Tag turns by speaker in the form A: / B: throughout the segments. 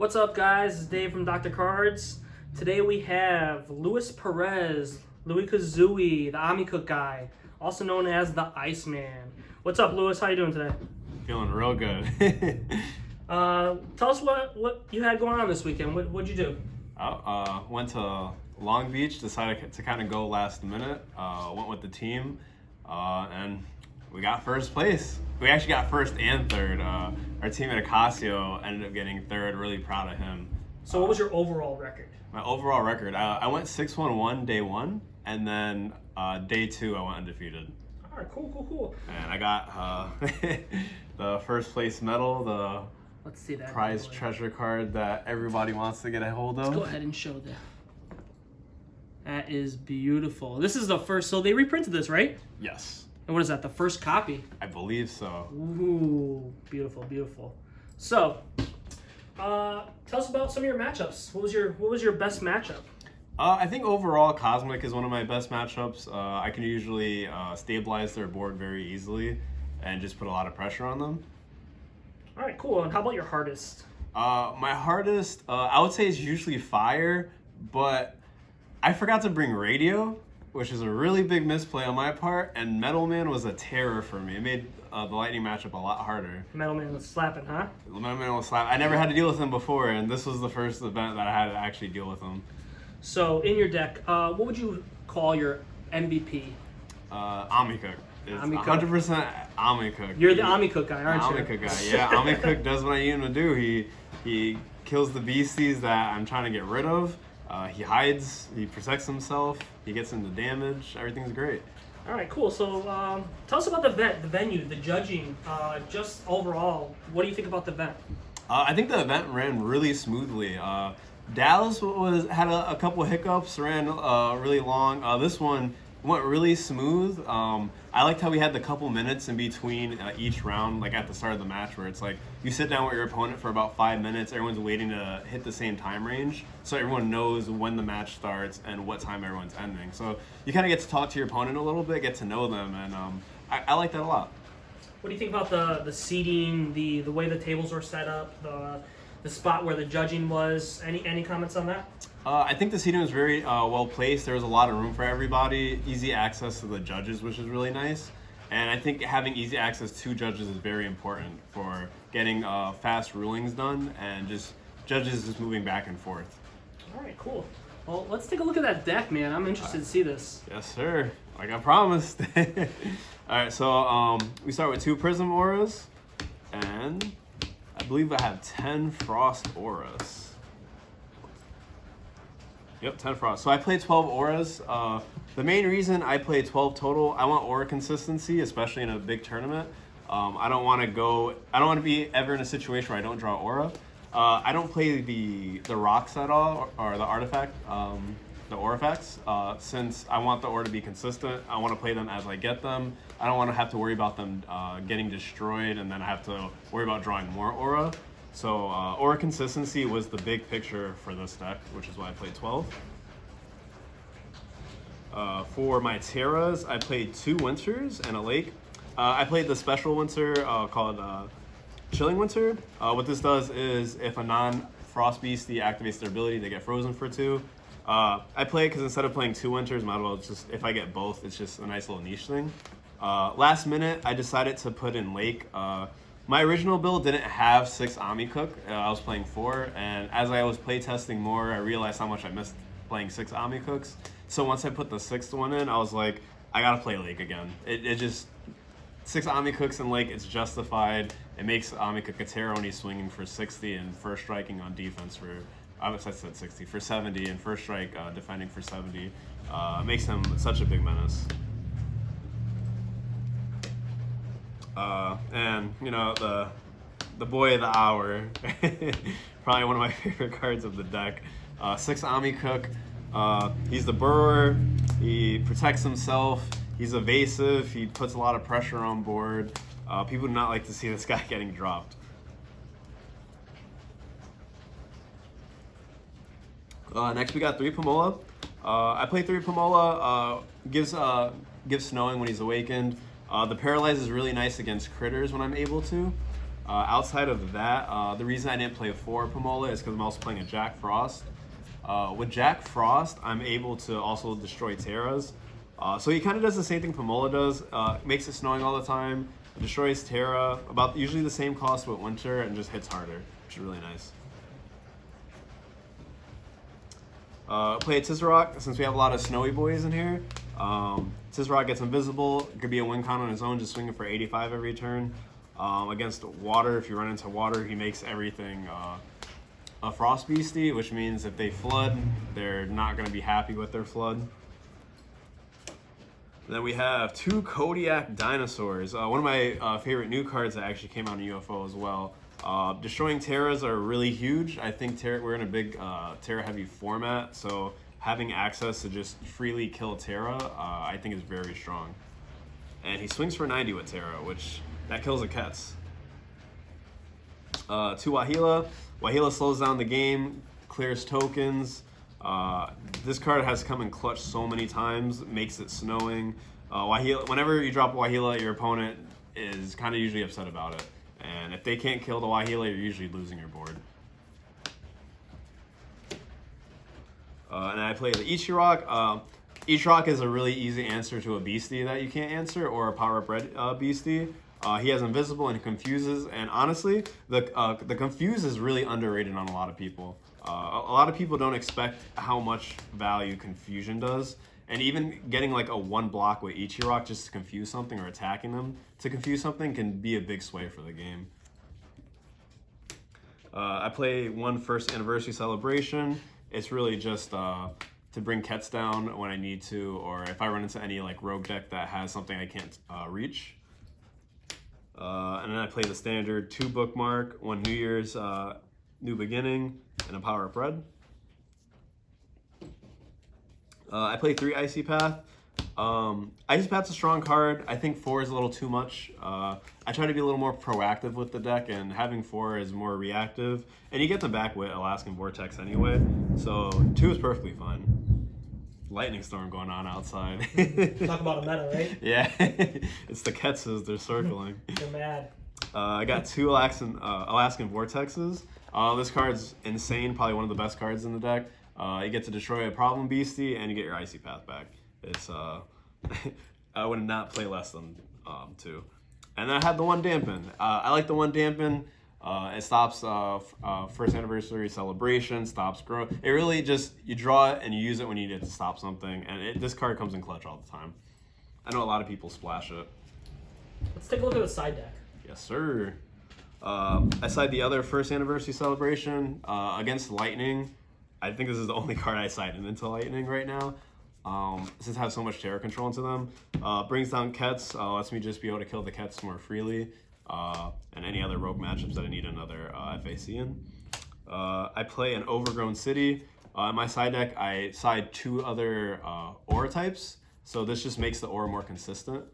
A: What's up, guys? It's Dave from Dr. Cards. Today we have Luis Perez, Louis Kazooie, the Amicuk guy, also known as the Iceman. What's up, Luis? How you doing today?
B: Feeling real good.
A: Tell us what you had going on this weekend. What'd you do?
B: Went to Long Beach, decided to kind of go last minute. Went with the team, and we got first place. We actually got first and third. Our teammate Ocasio ended up getting third. Really proud of him.
A: So what was your overall record?
B: My overall record, I went 6-1-1 day one, and then day two I went undefeated.
A: All right, cool.
B: And I got the first place medal, the
A: Let's see that
B: prize treasure card that everybody wants to get a hold of.
A: Let's go ahead and show that. That is beautiful. This is the first, so they reprinted this, right?
B: Yes.
A: And what is that, the first copy?
B: I believe so.
A: Ooh, beautiful. So, tell us about some of your matchups. What was your best matchup?
B: I think overall Cosmic is one of my best matchups. I can usually stabilize their board very easily and just put a lot of pressure on them.
A: All right, cool. And how about your hardest?
B: My hardest, I would say, is usually Fire, but I forgot to bring Radio, which is a really big misplay on my part, and Metal Man was a terror for me. It made the Lightning matchup a lot harder.
A: Metal Man was slapping, huh?
B: Metal Man was slap. I never had to deal with him before, and this was the first event that I had to actually deal with him.
A: So, in your deck, what would you call your MVP?
B: Amicuk. It's
A: Amicuk.
B: 100% Amicuk.
A: You're the Amicuk guy, aren't you?
B: Amicuk guy, yeah. Amicuk does what I need him to do. He kills the beasties that I'm trying to get rid of. He hides, he protects himself, he gets into damage, everything's great.
A: All right, cool. So tell us about the venue, the judging, just overall. What do you think about the event?
B: I think the event ran really smoothly. Dallas had a couple hiccups, ran really long. This one went really smooth. I liked how we had the couple minutes in between each round, like at the start of the match, where it's like you sit down with your opponent for about 5 minutes. Everyone's waiting to hit the same time range, so everyone knows when the match starts and what time everyone's ending. So you kind of get to talk to your opponent a little bit, get to know them, and I like that a lot.
A: What do you think about the seating, the way the tables were set up, the spot where the judging was? Any comments on that?
B: I think the seating was very well placed. There was a lot of room for everybody, easy access to the judges, which is really nice. And I think having easy access to judges is very important for getting fast rulings done and just judges just moving back and forth.
A: All right, cool. Well, let's take a look at that deck, man. I'm interested to see this.
B: Yes, sir. Like I promised. All right, so we start with 2 Prism Auras, and I believe I have 10 Frost Auras. Yep, 10 Frost. So I play 12 Auras. The main reason I play 12 total, I want Aura consistency, especially in a big tournament. I don't want to be ever in a situation where I don't draw Aura. I don't play the rocks at all, or the artifact, the Aurifacts, since I want the Aura to be consistent. I want to play them as I get them. I don't want to have to worry about them getting destroyed, and then I have to worry about drawing more Aura. So Aura consistency was the big picture for this deck, which is why I played 12. For my Terras, I played 2 Winters and a Lake. I played the special Winter called Chilling Winter. What this does is if a non-Frost Beastie activates their ability, they get frozen for 2. I play it because instead of playing 2 Winters, might as well just, if I get both, it's just a nice little niche thing. Last minute, I decided to put in Lake. My original build didn't have 6 Amicuk. I was playing 4, and as I was playtesting more, I realized how much I missed playing 6 Amicuks. So once I put the 6th one in, I was like, I gotta play Lake again. It just 6 Amicuks in Lake, it's justified. It makes Amicuk a terror when he's swinging for 60 and first striking on defense for, I said 60, for 70, and first strike defending for 70. It makes him such a big menace. And you know, the boy of the hour, probably one of my favorite cards of the deck. 6 Amicuk. He's the burrower. He protects himself. He's evasive. He puts a lot of pressure on board. People do not like to see this guy getting dropped. Next we got 3 Pomola. I play 3 Pomola. Gives snowing when he's awakened. The Paralyze is really nice against critters when I'm able to. Outside of that, the reason I didn't play a 4 Pomola is because I'm also playing a Jack Frost. With Jack Frost, I'm able to also destroy Terras. So he kind of does the same thing Pomola does. Makes it snowing all the time, destroys Terra, about usually the same cost with Winter, and just hits harder, which is really nice. Play a Tizarok, since we have a lot of snowy boys in here. Tizarok gets invisible, it could be a win count on his own, just swinging for 85 every turn. Against water, if you run into water, he makes everything a Frost Beastie, which means if they flood, they're not going to be happy with their flood. Then we have 2 Kodiak Dinosaurs. One of my favorite new cards that actually came out in UFO as well. Destroying Terras are really huge. I think we're in a big Terra heavy format, so having access to just freely kill Terra, I think is very strong. And he swings for 90 with Terra, which that kills a Kets. 2 Wahila. Wahila slows down the game, clears tokens. This card has come in clutch so many times, makes it snowing. Wahila, whenever you drop Wahila, your opponent is kind of usually upset about it. And if they can't kill the Wahila, you're usually losing your board. And I play the Ichirok. Ichirok is a really easy answer to a Beastie that you can't answer, or a Power Up Red Beastie. He has Invisible and Confuses, and honestly, the Confuse is really underrated on a lot of people. A lot of people don't expect how much value Confusion does, and even getting like a 1 block with Ichirok just to confuse something, or attacking them to confuse something, can be a big sway for the game. I play 1 First Anniversary Celebration. It's really just to bring Kets down when I need to, or if I run into any like rogue deck that has something I can't reach. And then I play the standard 2 Bookmark, 1 New Year's New Beginning, and a Power Up Red. I play 3 Icy Path. Icy Path's a strong card. I think 4 is a little too much. I try to be a little more proactive with the deck, and having 4 is more reactive. And you get them back with Alaskan Vortex anyway, so 2 is perfectly fine. Lightning storm going on outside.
A: Talk about a meta, right?
B: Yeah, it's the Ketses, they're circling.
A: They're mad.
B: I got 2 Alaskan Vortexes. This card's insane, probably one of the best cards in the deck. You get to destroy a Problem Beastie, and you get your Icy Path back. It's I would not play less than 2. And then I had the 1 Dampen. I like the 1 Dampen. It stops First Anniversary Celebration, stops growth. It really just, you draw it and you use it when you need it to stop something. And this card comes in clutch all the time. I know a lot of people splash it.
A: Let's take a look at the side deck.
B: Yes, sir. I side the other First Anniversary Celebration against Lightning. I think this is the only card I sided into Lightning right now. Since I have so much Terra control into them. Brings down Kets, lets me just be able to kill the Kets more freely. And any other rogue matchups that I need another FAC in. I play an Overgrown City. In my side deck, I side 2 other aura types, so this just makes the aura more consistent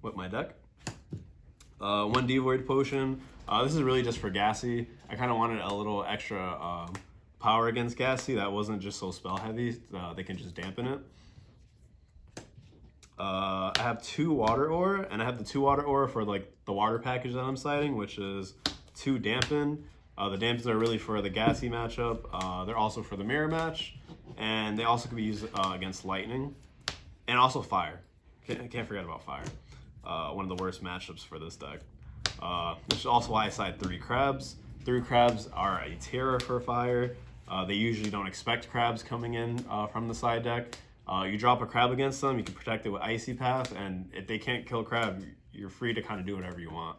B: with my deck. 1 Devoid Potion. This is really just for Gassy. I kind of wanted a little extra power against Gassy that wasn't just so spell heavy. They can just dampen it. I have 2 Water Aura, and I have the 2 Water Aura for like the water package that I'm siding, which is 2 Dampen. The Dampens are really for the Gassy matchup. They're also for the Mirror match, and they also can be used against Lightning, and also Fire. Can't forget about Fire. One of the worst matchups for this deck. Which is also why I side 3 Crabs. 3 Crabs are a terror for Fire. They usually don't expect Crabs coming in from the side deck. You drop a Crab against them, you can protect it with Icy Path, and if they can't kill Crab, you're free to kind of do whatever you want.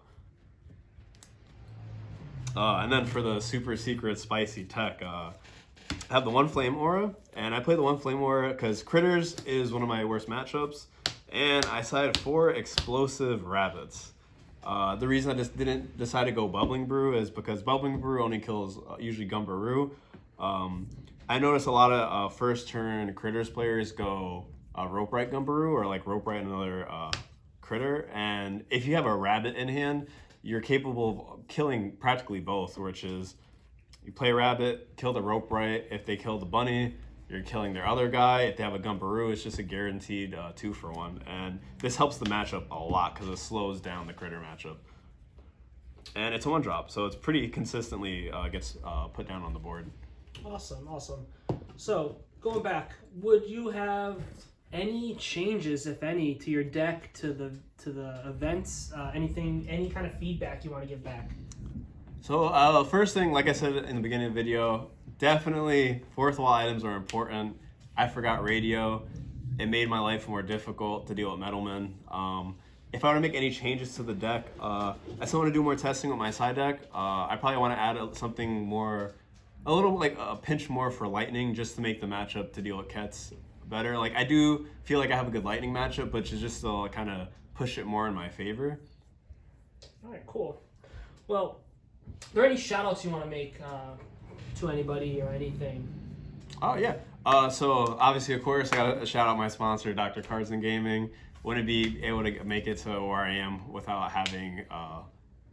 B: And then for the super secret spicy tech, I have the 1 Flame Aura, and I play the 1 Flame Aura because Critters is one of my worst matchups, and I sided 4 Explosive Rabbits. The reason I just didn't decide to go Bubbling Brew is because Bubbling Brew only kills usually Gumberoo. I notice a lot of first turn Critters players go Rope Right Gumberoo, or like Rope Right another critter, and if you have a rabbit in hand, you're capable of killing practically both, which is you play a rabbit, kill the Rope Right. If they kill the bunny, you're killing their other guy. If they have a Gumberoo, it's just a guaranteed 2-for-1, and this helps the matchup a lot because it slows down the critter matchup. and it's a 1-drop, so it's pretty consistently gets put down on the board.
A: Awesome. So going back, would you have any changes, if any, to your deck, to the events? Anything, any kind of feedback you want to give back?
B: So first thing, like I said in the beginning of the video, definitely fourth wall items are important. I forgot radio. It made my life more difficult to deal with Metalman. If I were to make any changes to the deck, I still want to do more testing with my side deck. I probably want to add something more, a little like a pinch more for lightning, just to make the matchup to deal with Kets better. Like I do feel like I have a good lightning matchup, but to just still kind of push it more in my favor.
A: All right, cool. Well, are there any shout outs you want to make to anybody or anything?
B: Oh, yeah. So, obviously, of course, I got to shout out my sponsor, Dr. Cards and Gaming. Wouldn't be able to make it to where I am without having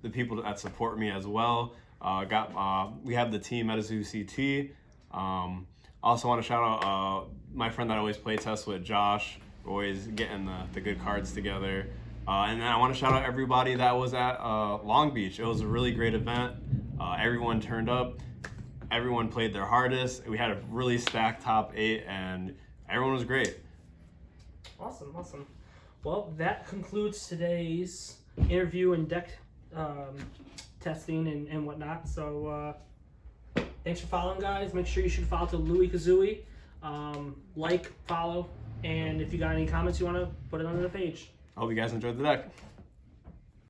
B: the people that support me as well. We have the team at Azu CT. Also want to shout out my friend that I always play test with, Josh. We're always getting the good cards together. And then I want to shout out everybody that was at Long Beach. It was a really great event. Everyone turned up. Everyone played their hardest. We had a really stacked top 8, and everyone was great.
A: Awesome. Well, that concludes today's interview and deck testing and whatnot. So thanks for following, guys. Make sure you should follow to Louis Kazooie. Like, follow, and if you got any comments you want to put it on the page.
B: I hope you guys enjoyed the deck.